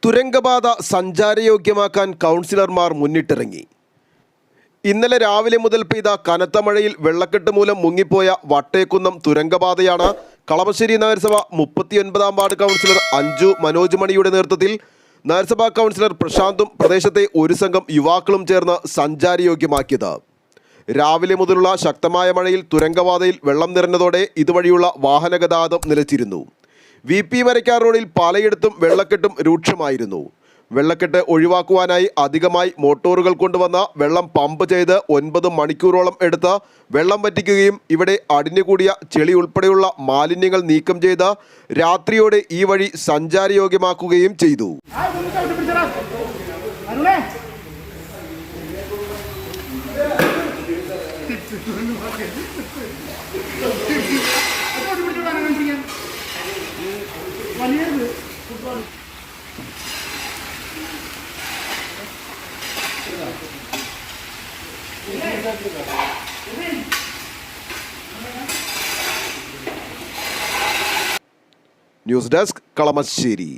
തുരങ്കപാത സഞ്ചാരയോഗ്യമാക്കാൻ കൗൺസിലർമാർ മുന്നിട്ടിറങ്ങി. ഇന്നലെ രാവിലെ മുതൽ പെയ്ത കനത്ത മഴയിൽ വെള്ളക്കെട്ട് മൂലം മുങ്ങിപ്പോയ വട്ടേക്കുന്നം തുരങ്കപാതയാണ് കളമശ്ശേരി നഗരസഭ 39-ാം വാർഡ് കൗൺസിലർ അഞ്ജു മനോജ് മണിയുടെ നേതൃത്വത്തിൽ നഗരസഭാ കൗൺസിലർ പ്രശാന്തും പ്രദേശത്തെ ഒരു സംഘം യുവാക്കളും ചേർന്ന് സഞ്ചാരയോഗ്യമാക്കിയത്. രാവിലെ മുതലുള്ള ശക്തമായ മഴയിൽ തുരങ്കപാതയിൽ വെള്ളം നിറഞ്ഞതോടെ ഇതുവഴിയുള്ള വാഹനഗതാഗതം നിലച്ചിരുന്നു. VP മരക്കാർ റോഡിൽ പലയിടത്തും വെള്ളക്കെട്ടും രൂക്ഷമായിരുന്നു. വെള്ളക്കെട്ട് ഒഴിവാക്കുവാനായി അധികമായി മോട്ടോറുകൾ കൊണ്ടുവന്ന വെള്ളം പമ്പ് ചെയ്ത് 9 മണിക്കൂറോളം എടുത്ത് വെള്ളം വറ്റിക്കുകയും ഇവിടെ അടിഞ്ഞുകൂടിയ ചെളി ഉൾപ്പെടെയുള്ള മാലിന്യങ്ങൾ നീക്കം ചെയ്ത് രാത്രിയോടെ ഈ വഴി സഞ്ചാരയോഗ്യമാക്കുകയും ചെയ്തു. News desk Kalamassery.